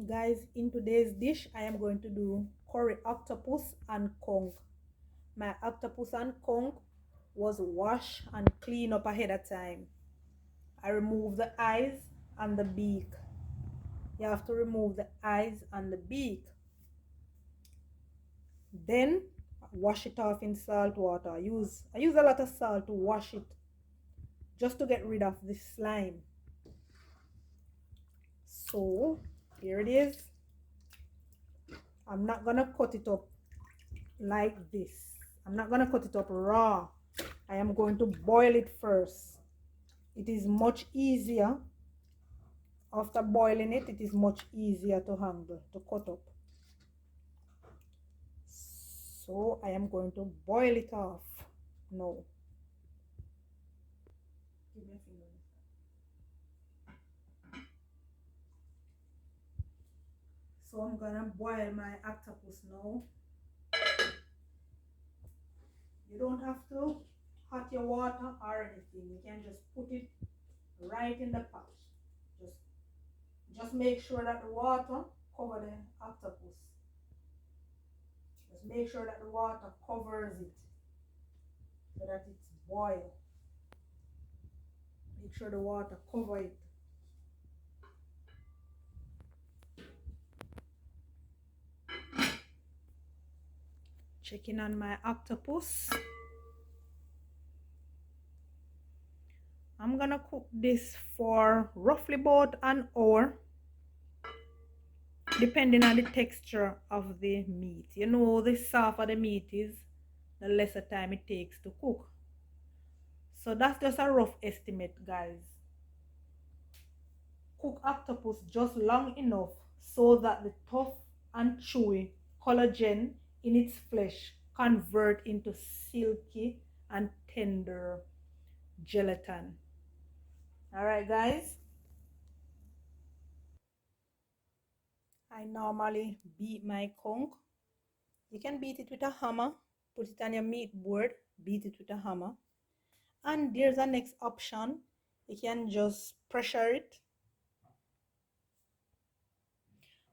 Guys, in today's dish, I am going to do curry octopus and conch. My octopus and conch was washed and cleaned up ahead of time. I removed the eyes and the beak. You have to remove the eyes and the beak. Then wash it off in salt water. I use a lot of salt to wash it just to get rid of the slime. So here it is. I'm not gonna cut it up like this. I'm not gonna cut it up raw. I am going to boil it first. It is much easier after boiling it. It is much easier to handle, to cut up. So I am going to boil it off now. So I'm gonna boil my octopus now. You don't have to hot your water or anything. You can just put it right in the pot. Just just make sure that the water cover the octopus. Just make sure that the water covers it so that it's boiled. Make sure the water cover it. Checking on my octopus. I'm gonna cook this for roughly about an hour, depending on the texture of the meat. You know, the softer the meat is, the lesser time it takes to cook. So that's just a rough estimate, guys. Cook octopus just long enough so that the tough and chewy collagen in its flesh convert into silky and tender gelatin. All right, guys. I normally beat my conch. You can beat it with a hammer, put it on your meat board, beat it with a hammer. And there's a next option. You can just pressure it.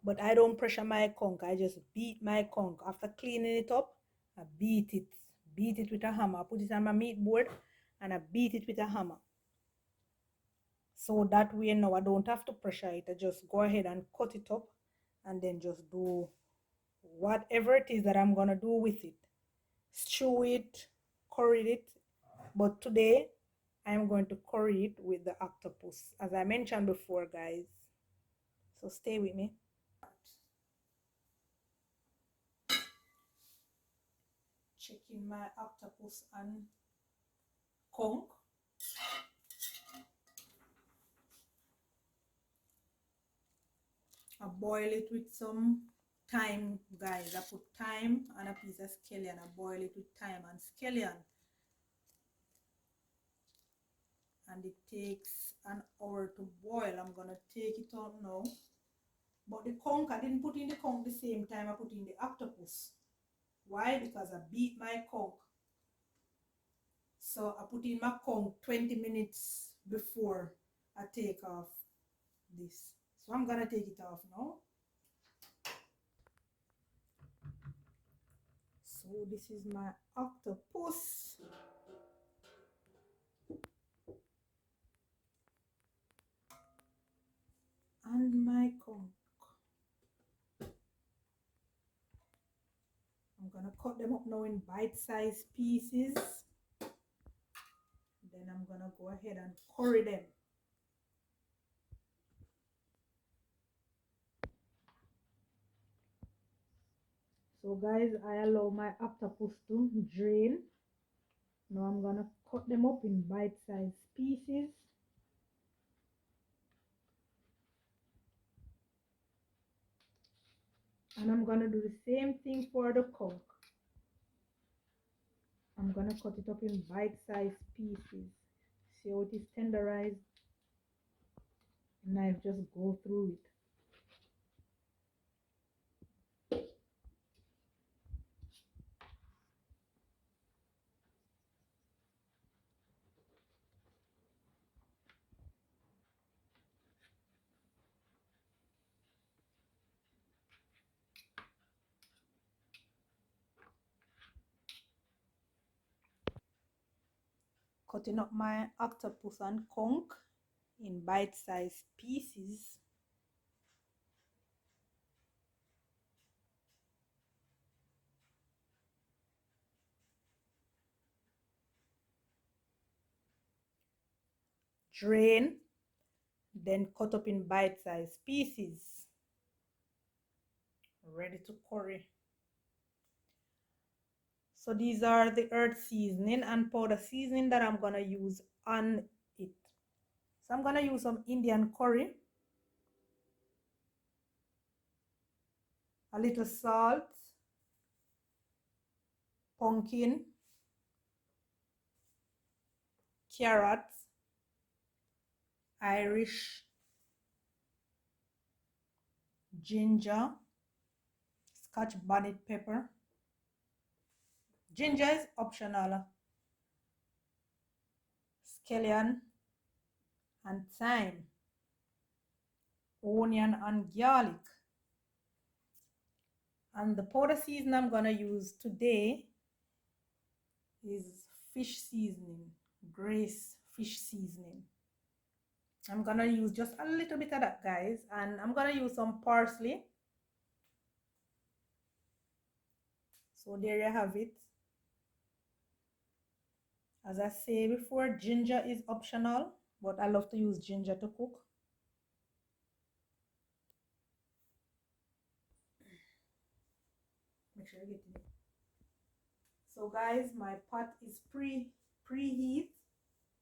But I don't pressure my conch. I just beat my conch. After cleaning it up, I beat it. Beat it with a hammer. I put it on my meat board and I beat it with a hammer. So that way now I don't have to pressure it. I just go ahead and cut it up and then just do whatever it is that I'm gonna do with it. Stew it, curry it. But today I'm going to curry it with the octopus, as I mentioned before, guys. So stay with me. Checking my octopus and conch. I boil it with some thyme, guys. I put thyme and a piece of scallion. I boil it with thyme and scallion. And it takes an hour to boil. I'm gonna take it out now. But the conch, I didn't put in the conch the same time I put in the octopus. Why? Because I beat my conch. So I put in my conch 20 minutes before I take off this. So I'm gonna take it off now. So this is my octopus. And my conch. I'm gonna cut them up now in bite-sized pieces. Then I'm gonna go ahead and curry them. So guys, I allow my octopus to drain. Now I'm gonna cut them up in bite-sized pieces. And I'm gonna do the same thing for the conch. I'm gonna cut it up in bite-sized pieces. See how it is tenderized? Knife just go through it. Cutting up my octopus and conch in bite-sized pieces. Drain, then cut up in bite-sized pieces. Ready to curry. So these are the earth seasoning and powder seasoning that I'm gonna use on it. So I'm gonna use some Indian curry, a little salt, pumpkin, carrots, Irish, ginger, Scotch bonnet pepper. Ginger is optional. Scallion and thyme, onion and garlic. And the powder season I'm gonna use today is fish seasoning, Grace fish seasoning. I'm gonna use just a little bit of that, guys, and I'm gonna use some parsley. So there you have it. As I say before, ginger is optional, but I love to use ginger to cook. Make sure you get it. So guys, my pot is preheat,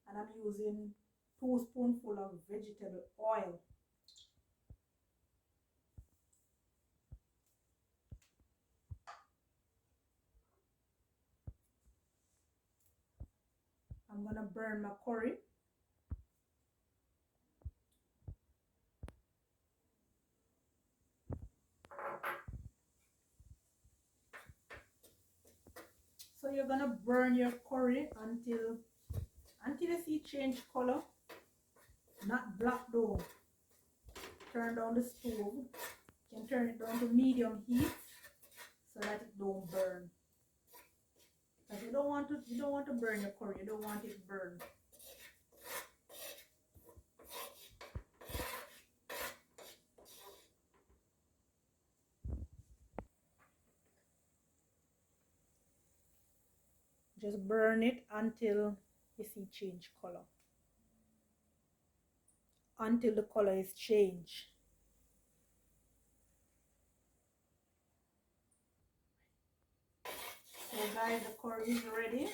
and I'm using 2 spoonfuls of vegetable oil. I'm gonna burn my curry. So you're gonna burn your curry until you see change color, not black though. Turn down the stove. You can turn it down to medium heat so that it don't burn. Because you don't want to burn your curry. You don't want it burned. Just burn it until you see change color. Until the color is changed. So guys, the curry is ready.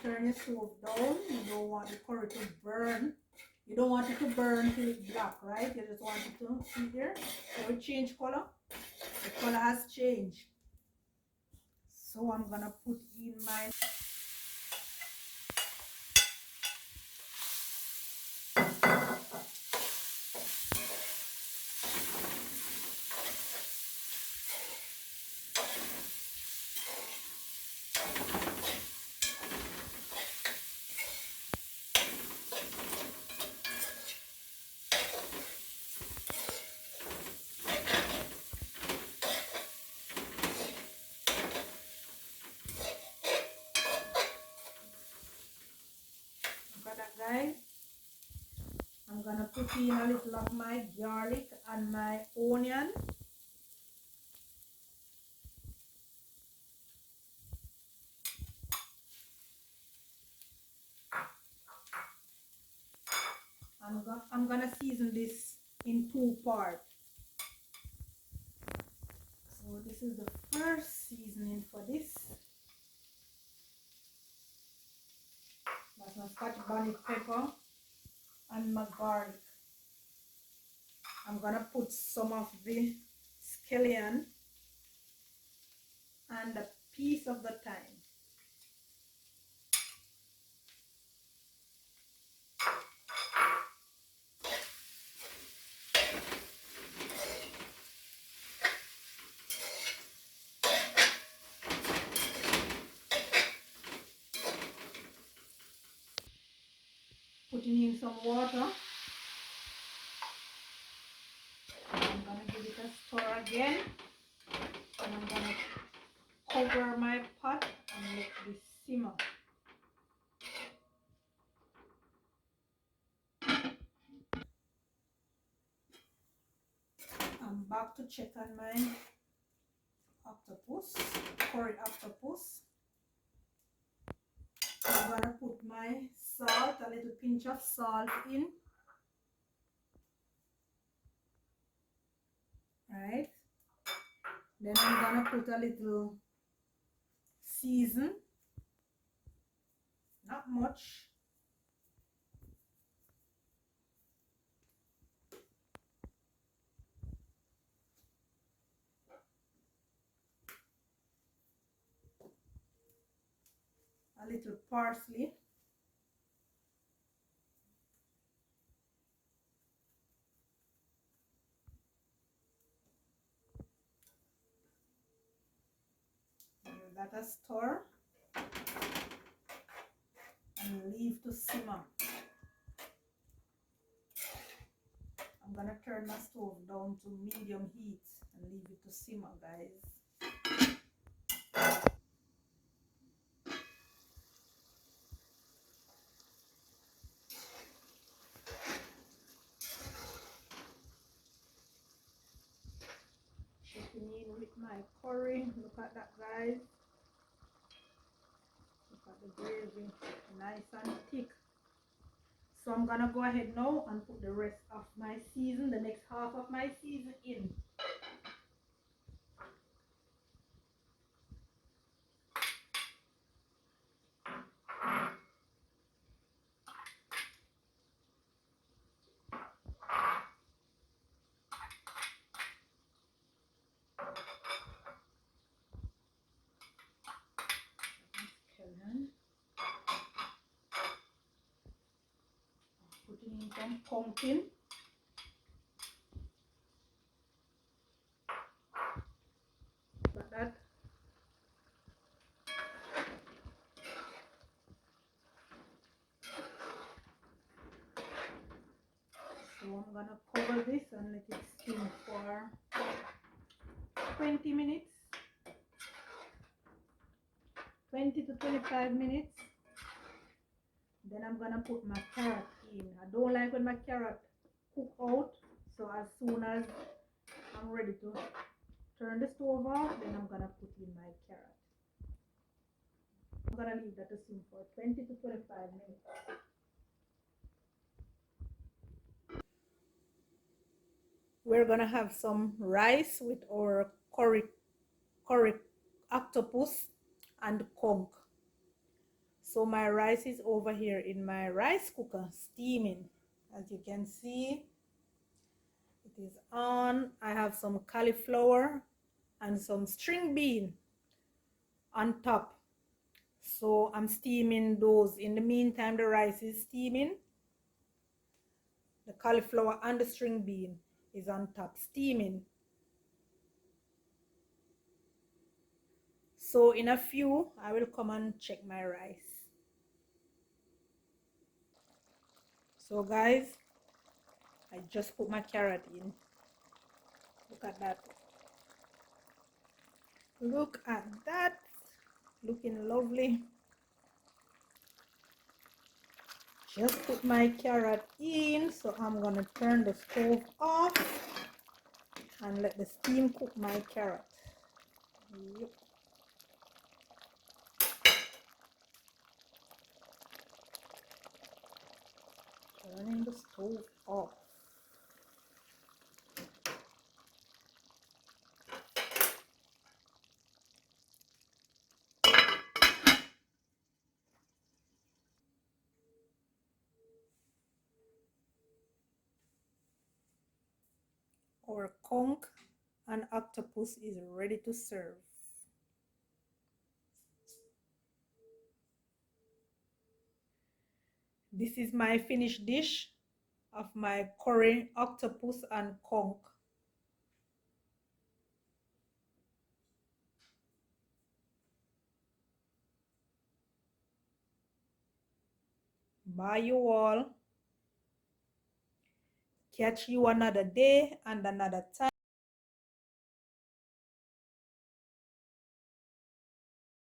Turn your stove down. You don't want the curry to burn. You don't want it to burn till it's black, right? You just want it to see here. So it change color. The color has changed. So I'm gonna put in my guys. I'm gonna put in a little of my garlic and my onion. I'm gonna season this in 2 parts. So this is the first seasoning for this. That's my Scotch bonnet pepper and my garlic. I'm gonna put some of the scallion and a piece of the thyme. Putting in some water. I'm gonna give it a stir again, and I'm gonna cover my pot and let this simmer. check on my octopus, curry octopus. I'm gonna put my salt, a little pinch of salt in. Right. Then I'm gonna put a little season, not much. A little parsley. Give that a stir and leave to simmer. I'm gonna turn my stove down to medium heat and leave it to simmer, guys. Checking in with my curry. Look at that, guys. Look at the gravy, nice and thick. So I'm gonna go ahead now and put the rest of my season, the next half of my season in. Putting in some pumpkin. Like that. So I'm gonna cover this and let it steam for 20 minutes. 20 to 25 minutes. Then I'm gonna put my carrot in. I don't like when my carrot cook out, so as soon as I'm ready to turn the stove off, then I'm gonna put in my carrot. I'm gonna leave that to simmer for 20 to 25 minutes. We're gonna have some rice with our curry octopus and conch. So my rice is over here in my rice cooker steaming. As you can see, it is on. I have some cauliflower and some string bean on top. So I'm steaming those. In the meantime, the rice is steaming. The cauliflower and the string bean is on top steaming. So in a few, I will come and check my rice. So guys, I just put my carrot in. Look at that. Look at that. Looking lovely. Just put my carrot in. So I'm going to turn the stove off and let the steam cook my carrot. Yep. Turning the stove off. Our conch and octopus is ready to serve. This is my finished dish of my curry octopus and conch. Bye you all. Catch you another day and another time.